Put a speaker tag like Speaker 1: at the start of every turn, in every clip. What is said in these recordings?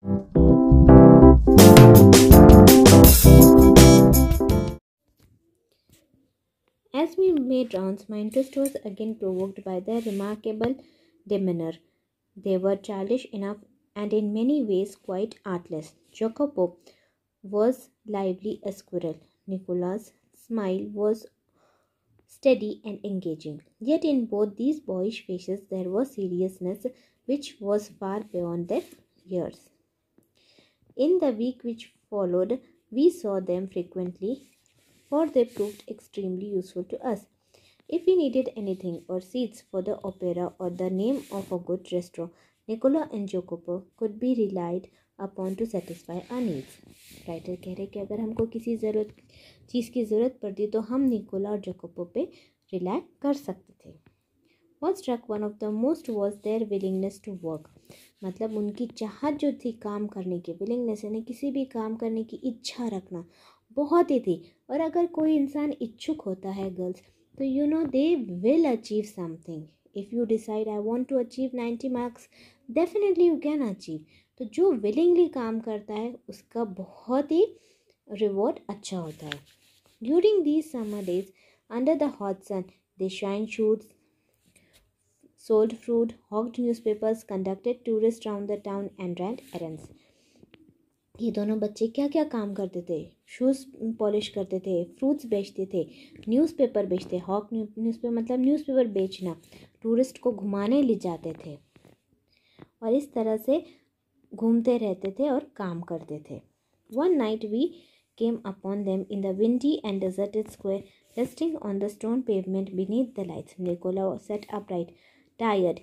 Speaker 1: As we made rounds, my interest was again provoked by their remarkable demeanor. They were childish enough and in many ways quite artless. Jacopo was lively as squirrel. Nicola's smile was steady and engaging. Yet in both these boyish faces there was seriousness which was far beyond their years. In the week which followed, we saw them frequently, for they proved extremely useful to us. If we needed anything, or seats for the opera, or the name of a good restaurant, Nicola and Jacopo could be relied upon to satisfy our needs. Writer कह रहे कि अगर हमको किसी चीज़ की ज़रूरत पड़ती तो हम निकोला और जकोपो पे रिलाई कर सकते थे. What struck one of the most was their willingness to work. मतलब उनकी चाहत जो थी काम करने की, willingness यानी किसी भी काम करने की इच्छा रखना बहुत ही थी. और अगर कोई इंसान इच्छुक होता है गर्ल्स, तो they will achieve something. If you decide I want to achieve 90 marks, definitely you can achieve. तो जो willingly काम करता है उसका बहुत ही reward अच्छा होता है. During these summer days, under the hot sun, they shined shoes, sold fruit, hawked newspapers, conducted tourists round the town and ran errands. ये दोनों बच्चे क्या क्या काम करते थे. शूज़ पॉलिश करते थे, फ्रूट्स बेचते थे, न्यूज़पेपर बेचते. हॉक न्यूज़पेपर मतलब न्यूज़पेपर बेचना. टूरिस्ट को घुमाने ले जाते थे और इस तरह से घूमते रहते थे और काम करते थे. One night we came upon them in the windy and deserted square, resting on the stone pavement beneath the lights. Nicola sat upright, tired.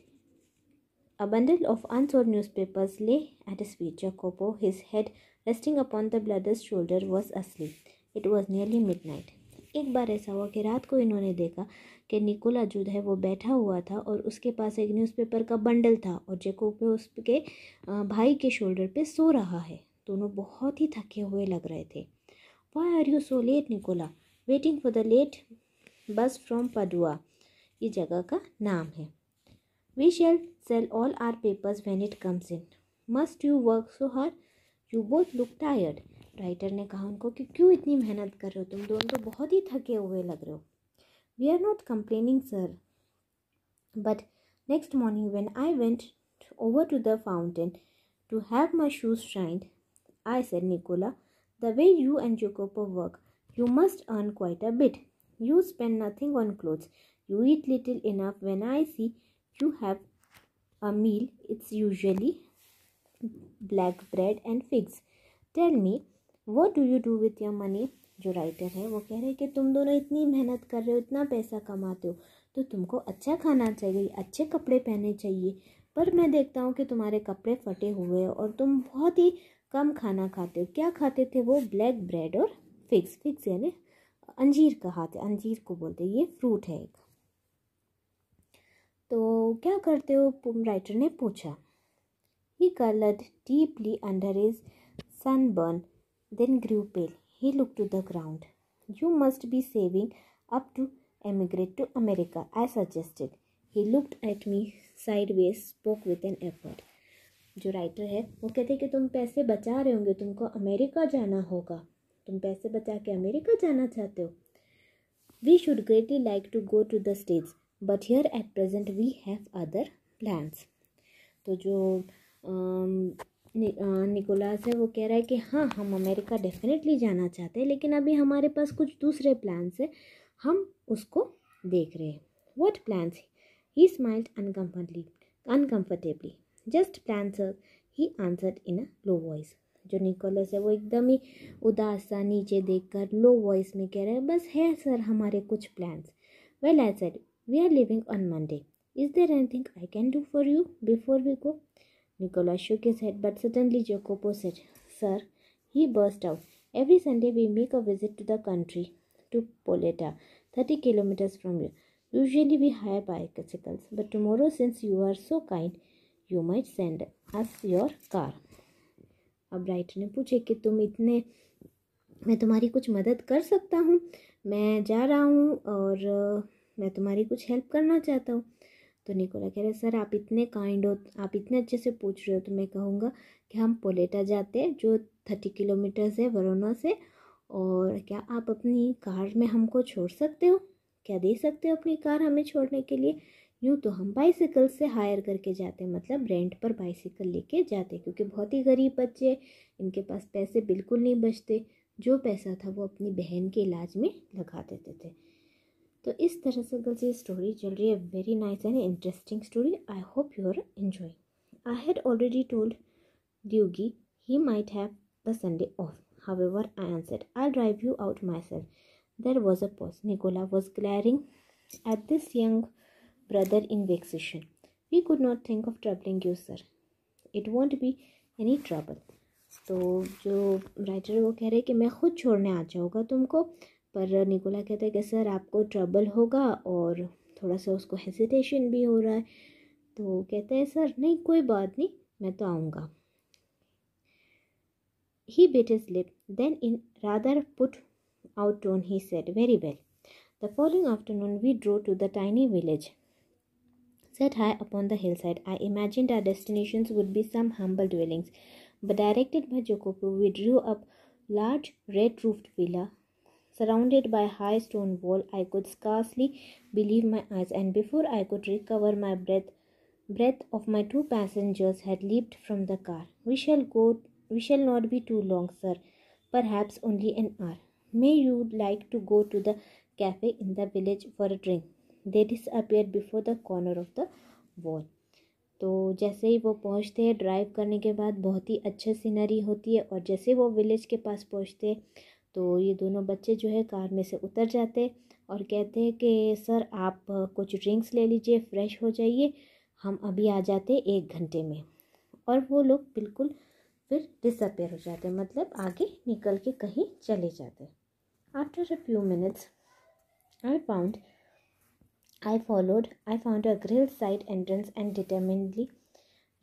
Speaker 1: A bundle of unsold newspapers lay at his feet. Jacopo, his head resting upon the brother's shoulder, was asleep. It was nearly midnight. एक बार ऐसा हुआ कि रात को इन्होंने देखा कि Nicola जो है वो बैठा हुआ था और उसके पास एक न्यूज़पेपर का बंडल था और जेकोपो उसके भाई के शोल्डर पे सो रहा है. दोनों बहुत ही थके हुए लग रहे थे. Why are you so late, Nicola? Waiting for the late bus from Padua. ये जगह का नाम है. We shall sell all our papers when it comes in. Must you work so hard? You both look tired. Writer ने कहा उनको कि क्यों इतनी मेहनत कर रहे हो, तुम दोनों तो बहुत ही थके हुए लग रहे हो. We are not complaining, sir. But next morning when I went over to the fountain to have my shoes shined, I said, Nicola, the way you and Jacopo work, you must earn quite a bit. You spend nothing on clothes. You eat little enough. When I see you have a meal, it's usually black bread and figs. Tell me, what do you do with your money? जो writer है वो कह रहे हैं कि तुम दोनों इतनी मेहनत कर रहे हो, इतना पैसा कमाते हो, तो तुमको अच्छा खाना चाहिए, अच्छे कपड़े पहनने चाहिए. पर मैं देखता हूँ कि तुम्हारे कपड़े फटे हुए हैं और तुम बहुत ही कम खाना खाते हो. क्या खाते थे वो? ब्लैक ब्रेड और फिग्स. फिग्स यानी अंजीर कहाते, अंजीर को बोलते, ये फ्रूट है एक. तो क्या करते हो? राइटर ने पूछा. He colored deeply under his sunburn, then grew pale. He looked to the ground. You must be saving up to emigrate to America, I suggested. He looked at me sideways, spoke with an effort. जो writer है वो कहते हैं कि तुम पैसे बचा रहे होंगे, तुमको अमेरिका जाना होगा, तुम पैसे बचा के अमेरिका जाना चाहते हो. We should greatly like to go to the States, but here at present we have other plans. तो जो निकोलास है वो कह रहा है कि हाँ, हम अमेरिका डेफिनेटली जाना चाहते हैं, लेकिन अभी हमारे पास कुछ दूसरे प्लान्स हैं, हम उसको देख रहे हैं. What plans? He smiled uncomfortably. Just plans, sir, he answered in a low voice. जो निकोलस है वो एकदम ही उदास सा नीचे देखकर लो वॉइस में कह रहा है, बस है सर हमारे कुछ plans. Well, I said, we are leaving on Monday. Is there anything I can do for you before we go? Nicola shook his head, but suddenly Jacopo said, Sir, he burst out, every Sunday we make a visit to the country, to Poleta, 30 kilometers from here. Usually we hire bicycles, but tomorrow, since you are so kind, you might send us your car. अब writer ने पूछे कि मैं तुम्हारी कुछ मदद कर सकता हूँ, मैं जा रहा हूँ और मैं तुम्हारी कुछ हेल्प करना चाहता हूँ. तो निकोला कह रहे सर आप इतने काइंड हो, आप इतने अच्छे से पूछ रहे हो, तो मैं कहूँगा कि हम पोलेटा जाते हैं जो 30 किलोमीटर्स है वरोना से, और क्या आप अपनी कार में हमको छोड़ सकते हो? क्या दे सकते हो अपनी कार हमें छोड़ने के लिए? यूँ तो हम बाइसिकल से हायर करके जाते, मतलब रेंट पर बाइसिकल लेके जाते, क्योंकि बहुत ही गरीब बच्चे, इनके पास पैसे बिल्कुल नहीं बचते। जो पैसा था वो अपनी बहन के इलाज में लगा देते थे। तो इस तरह से गर्ल्स ये स्टोरी चल रही है, very nice and interesting story. I hope you are enjoying. I had already told Dewgi he might have the Sunday off. However, I answered, I'll drive you out myself. There was a pause. Nicola was glaring at this young brother in vexation. We could not think of troubling you, sir. It won't be any trouble. तो जो writer है वो कह रहे हैं कि मैं खुद छोड़ने आ जाऊँगा तुमको, पर निकोला कहता है कि सर आपको ट्रबल होगा, और थोड़ा सा उसको हेजिटेशन भी हो रहा है। तो कहते हैं सर नहीं कोई बात नहीं, मैं तो आऊँगा। He bit his lip, then in rather put out tone he said, very well. The following afternoon we drove to the tiny village set high upon the hillside. I imagined our destinations would be some humble dwellings, but directed by Jacopo, we drew up large red-roofed villa surrounded by high stone wall. I could scarcely believe my eyes, and before I could recover my breath of my two passengers had leaped from the car. We shall not be too long, sir. Perhaps only an hour. May you like to go to the cafe in the village for a drink? They disappeared before the corner of the wall. तो जैसे ही वो पहुंचते हैं, drive करने के बाद बहुत ही अच्छी सीनरी होती है, और जैसे वो विलेज के पास पहुंचते हैं तो ये दोनों बच्चे जो है कार में से उतर जाते और कहते हैं कि सर आप कुछ ड्रिंक्स ले लीजिए, फ्रेश हो जाइए, हम अभी आ जाते 1 घंटे में। और वो लोग बिल्कुल फिर डिसअपेयर हो जाते, मतलब आगे निकल के कहीं चले जाते। After a few minutes I found a grilled side entrance and determinedly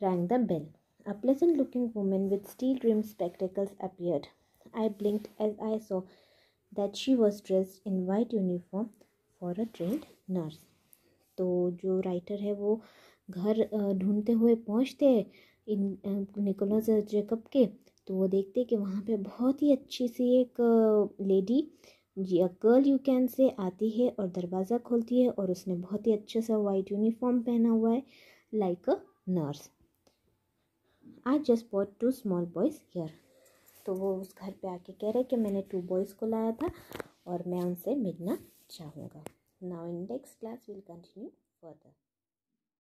Speaker 1: rang the bell. A pleasant-looking woman with steel-rimmed spectacles appeared. I blinked as I saw that she was dressed in white uniform for a trained nurse. तो जो writer है वो घर ढूंढते हुए पहुंचते हैं इन Nicholas Jacob के, तो वो देखते कि वहाँ पे बहुत ही अच्छी सी एक lady, girl you can say, आती है और दरवाज़ा खोलती है, और उसने बहुत ही अच्छा सा वाइट यूनिफॉर्म पहना हुआ है, like a nurse. I just bought 2 small boys here. तो वो उस घर पे आके कह रहे कि मैंने 2 बॉयज़ को लाया था और मैं उनसे मिलना चाहूँगा। Now in next class will continue further.